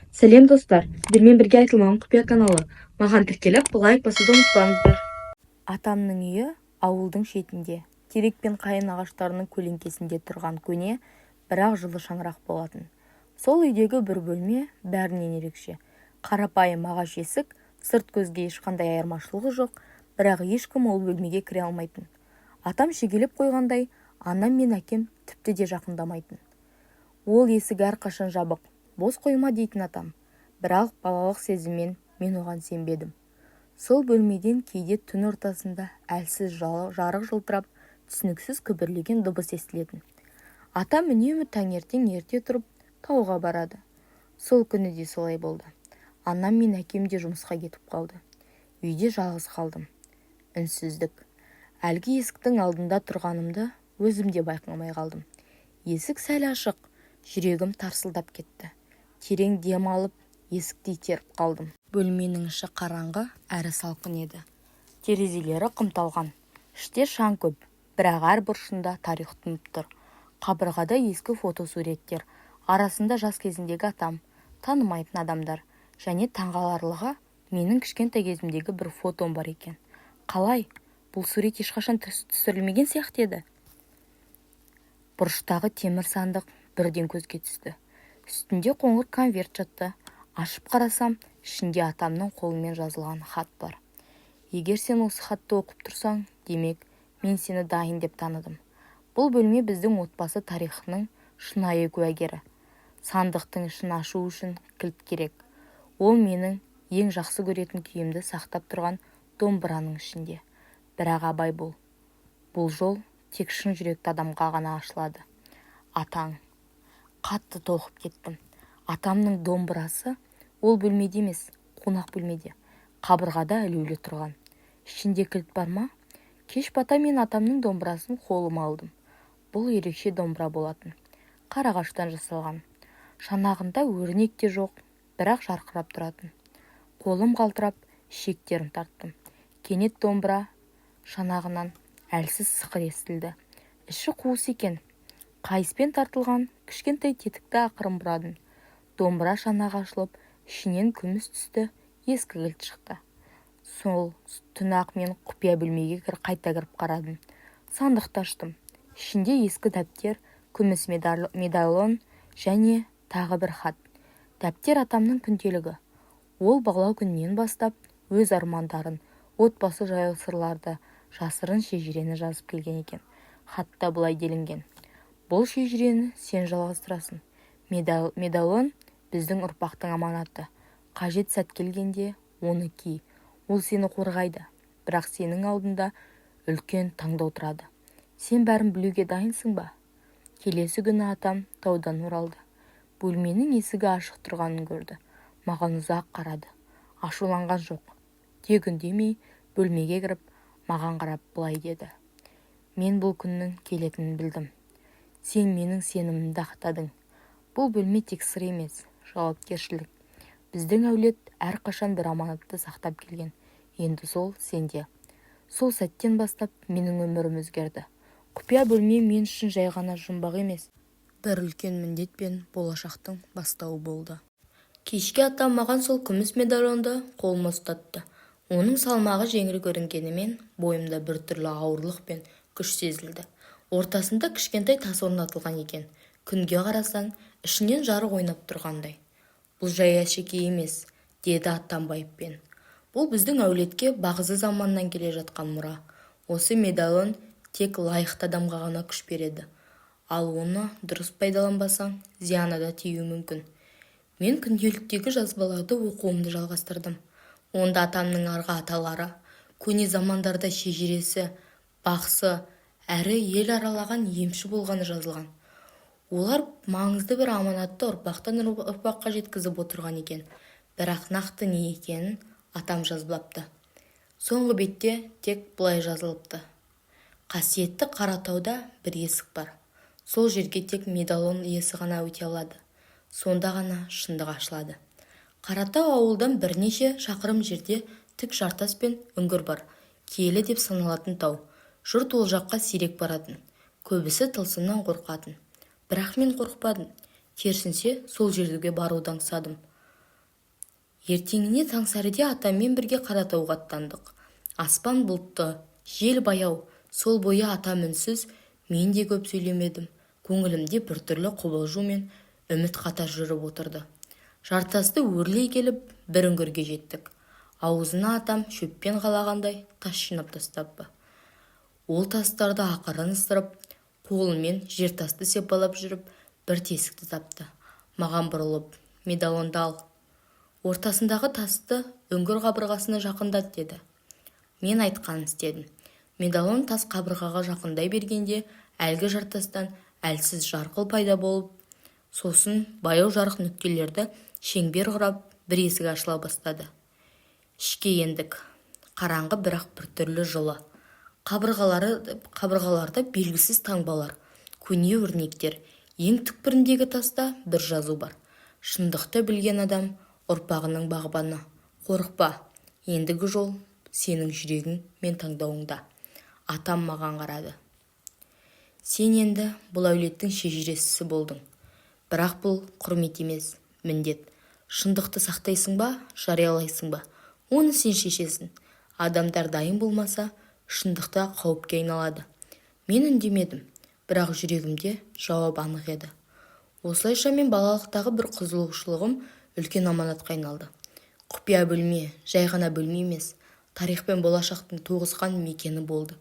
Сәлем достар, сіздермен бірге айтылмаған құпия каналы. Маған тіркеліп, лайк басуды ұмытпаңыздар. Атамның үйі ауылдың шетінде, терек пен қайын ағаштарының көлеңкесінде тұрған көне, бірақ жылы шаңырақ болатын. Сол үйдегі бір бөлме бәрінен ерекше. Қарапайым ағаш есік, сырт көзге ешқандай айырмашылығы жоқ, бірақ ешкім ол бөлмеге кіре алмайтын. Атам шегелеп қойғандай, анам мен әкем тіпті де жақындамайтын. Ол есік әрқашан жабық, бос қойма дейтін атам. Бірақ балалық сезіммен мен оған сенбедім. Сол бөлмеден кейде түн ортасында әлсіз жарық жылтырап, түсініксіз күбірлеген дыбыс естілетін. Атам үнемі таңертең ерте тұрып тауға барады. Сол күні де солай болды. Анам мен әкем де жұмысқа кетіп қалды. Үйде жалғыз қалдым. Үнсіздік. Әлгі есіктің алдында тұрғанымды өзім де байқамай қалдым. Есік сәл ашық, жүрегім тарсылдап кетті. Терең дем алып, есікті итеріп қалдым. Бөлменің іші қараңғы әрі салқын еді. Терезелері қымталған. Іште шаң көп, бірақ әр бұрышында тарих тұнып тұр. Қабырғада ескі фотосуреттер, арасында жас кезіндегі атам, танымайтын адамдар, және таңғаларлығы менің кішкентай кезімдегі бір фотом бар екен. Қалай? Бұл сурет ешқашан түсірілмеген сияқты еді. Бұрыштағы темір сандық бірден көзге түсті. Үстінде қоңыр конверт жатты. Ашып қарасам, ішінде атамның қолымен жазылған хат бар. Егер сен осы хатты оқып тұрсаң, демек, мен сені дайын деп таныдым. Бұл бөлме біздің отбасы тарихының шынайы куәгері. Сандықтың ішін ашу үшін кілт керек. Ол менің ең жақсы көретін күйімді сақтап тұрған домбыраның ішінде. Бірақ абай бұл. Бұл жол тек шын жүректі адамға ғана ашылады. Атаң. Қатты толқып кеттім. Атамның домбырасы ол бөлмеде емес, қонақ бөлмеде. Қабырғада ілулі тұрған. Ішінде кілт бар ма? Кеш бата мен атамның домбырасын қолыма алдым. Бұл ерекше домбыра болатын. Қарағаштан жасалған. Шанағында өрнек те жоқ, бірақ жарқырап тұратын. Қолым қалтырап, шектерін тарттым. Кенет домбыра шанағынан әлсіз сықыр естілді. Іші қуыс екен. Қайыспен тартылған кішкентай тетікті ақырын бұрадым. Домбыра шанағы ашылып, ішінен күміс түсті ескі кілт шықты. Сол түн-ақ мен құпия бөлмеге қайта кіріп қарадым. Сандықты аштым. Ішінде ескі дәптер, күміс медальон және тағы бір хат. Дәптер атамның күнделігі. Ол бала күннен бастап өз армандарын, отбасы жайлы сырларды, жасырын шежірені жазып келген екен. Хатта былай делінген: бұл шежірені сен жалғастырасың. Медальон біздің ұрпақтың аманаты. Қажет сәт келгенде оны ки. Ол сені қорғайды, бірақ сенің алдында үлкен таңдау тұрады. Сен бәрін білуге дайынсың ба? Келесі күні атам таудан оралды. Бөлменің есігі ашық тұрғанын көрді. Маған ұзақ қарады. Ашуланған жоқ. Тек үндемей бөлмеге кіріп, маған қарап былай деді: мен бұл күннің келетінін білдім. Сен менің сенімімді ақтадың. Бұл бөлме тек сыр емес, жауапкершілік. Біздің әулет әрқашан бір аманатты сақтап келген. Енді сол сенде. Сол сәттен бастап менің өмірім өзгерді. Құпия бөлме мен үшін жай ғана жұмбақ емес, бір үлкен міндет пен болашақтың бастауы болды. Кешке атам маған сол күміс медальонды қолыма ұстатты. Оның салмағы жеңіл көрінгенімен бойымда бір түрлі ауырлық пен күш сезілді. Ортасында кішкентай тас орнатылған екен. Күнге қарасаң, ішінен жарық ойнап тұрғандай. Бұл жай әшекей емес, деді атам байыппен. Бұл біздің әулетке бағзы заманнан келе жатқан мұра. Осы медальон тек лайықты адамға ғана күш береді. Ал оны дұрыс пайдаланбасаң, зияны да тиюі мүмкін. Мен күнделіктегі жазбаларды оқуымды жалғастырдым. Онда атамның арғы аталары, көне замандарда шежіресі, бақсы, әрі ел аралаған емші болғаны жазылған. Олар маңызды бір аманатты ұрпақтан ұрпаққа жеткізіп отырған екен. Бірақ нақты не екенін атам жазбапты. Соңғы бетте тек бұлай жазылыпты: қасиетті Қаратауда бір есік бар. Сол жерге тек медальон иесі ғана өте алады. Сонда ғана шындық ашылады. Қаратау ауылдан бірнеше шақырым жерде тік жартас пен үңгір бар. Киелі деп саналатын тау. Жұрт ол жаққа сирек баратын. Көбісі тылсымнан қорқатын. Бірақ мен қорықпадым. Керісінше сол жерге баруды аңсадым. Ертеңіне таңсәріде атаммен бірге Қаратауға аттандық. Аспан бұлтты, жел баяу, сол бойы атам үнсіз, мен де көп сөйлемедім. Көңілімде біртүрлі қобалжу мен үміт қатар жүріп отырды. Жартасты өрлей келіп, бір үңгірге жеттік. Аузына атам шөппен қалағандай тас жинап тастапты. Ол тастарды ақырын ысырып, қолымен жертасты сепалап жүріп, бір тесікті тапты. Маған бұрылып, медалонды ал. Ортасындағы тасты үңгір қабырғасына жақындат деді. Мен айтқанын істедім. Медалон тас қабырғаға жақындай бергенде, әлгі жартастан әлсіз жарқыл пайда болып, сосын баяу жарық нүктелерді шеңбер құрап, бір есік ашыла бастады. Ішке ендік. Қараңғы, бірақ біртүрлі жылы. Қабырғаларда белгісіз таңбалар, көне өрнектер. Ең түкпіріндегі таста бір жазу бар. Шындықты білген адам ұрпағының бағбаны. Қорықпа, ендігі жол сенің жүрегің мен таңдауыңда. Атам маған қарады. Сен енді бұл әулеттің шежіресісі болдың. Бірақ бұл құрмет емес, міндет. Шындықты сақтайсың ба, жариялайсың ба? Оны сен шешесің. Адамдар дайын болмаса, шындықта қауіпке айналады. Мен үндемедім, бірақ жүрегімде жауап анық еді. Осылайша мен балалықтағы бір қызығушылығым үлкен аманатқа айналды. Құпия бөлме, жай ғана бөлме емес, тарих пен болашақтың тоғысқан мекені болды.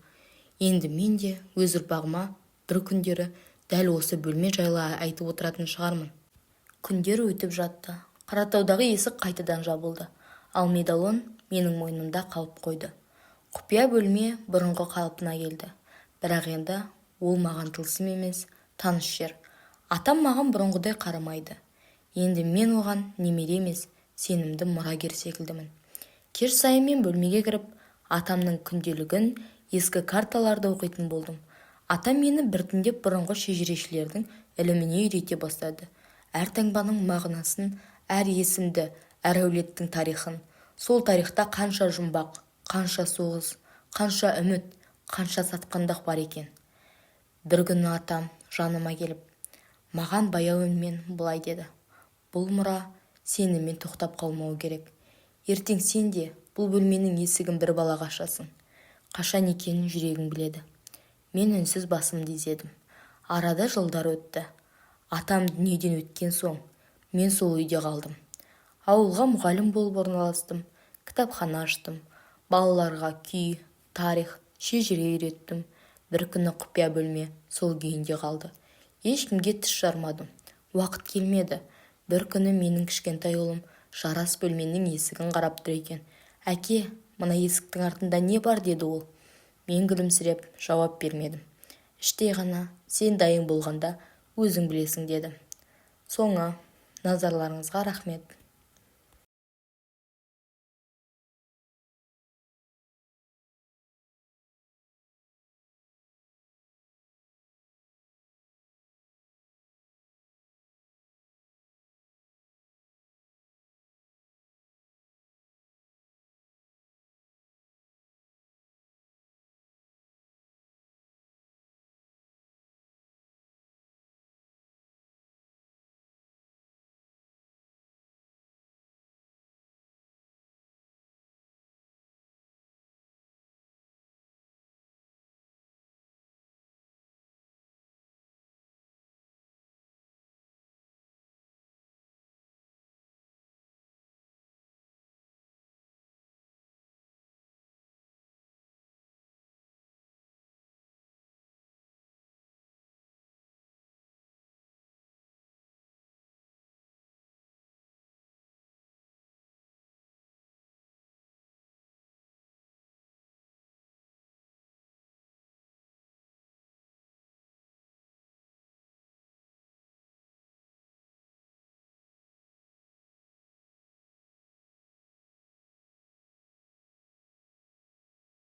Енді мен де өз ұрпағыма бір күндері дәл осы бөлме жайлы айтып отыратын шығармын. Күндер өтіп жатты. Қаратаудағы есік қайтадан жабылды. Ал медалон менің мойнымда қалып қойды. Құпия бөлме бұрынғы қалпына келді. Бірақ енді ол маған тылсым емес, таныс жер. Атам маған бұрынғыдай қарамайды. Енді мен оған немере емес, сенімді мұрагер секілдімін. Кеш сайын мен бөлмеге кіріп, атамның күнделігін, ескі карталарды оқитын болдым. Атам мені біртіндеп бұрынғы шежірешілердің іліміне үйрете бастады. Әр таңбаның мағынасын, әр есімді, әр әулеттің тарихын. Сол тарихта қанша жұмбақ, қанша соғыс, қанша үміт, қанша сатқандық бар екен. Бір күні атам жаныма келіп, маған баяу үнмен былай деді. Бұл мұра сенімен тоқтап қалмауы керек. Ертең сен де бұл бөлменің есігін бір балаға ашасың. Қашан екенін жүрегің біледі. Мен үнсіз басымды изедім. Арада жылдар өтті. Атам дүниеден өткен соң, мен сол үйде қалдым. Ауылға мұғалім болып орналастым. Кітапхана аштым. Балаларға күй, тарих, шежіре үйреттім. Бір күні құпия бөлме сол күйінде қалды. Ешкімге тіс жармадым. Уақыт келмеді. Бір күні менің кішкентай ұлым жарас бөлменің есігін қарап тұр екен. Әке, мына есіктің артында не бар, деді ол. Мен күлімсіреп жауап бермедім. Іштей ғана, сен дайын болғанда өзің білесің, дедім. Соңы, назарларыңызға рахмет.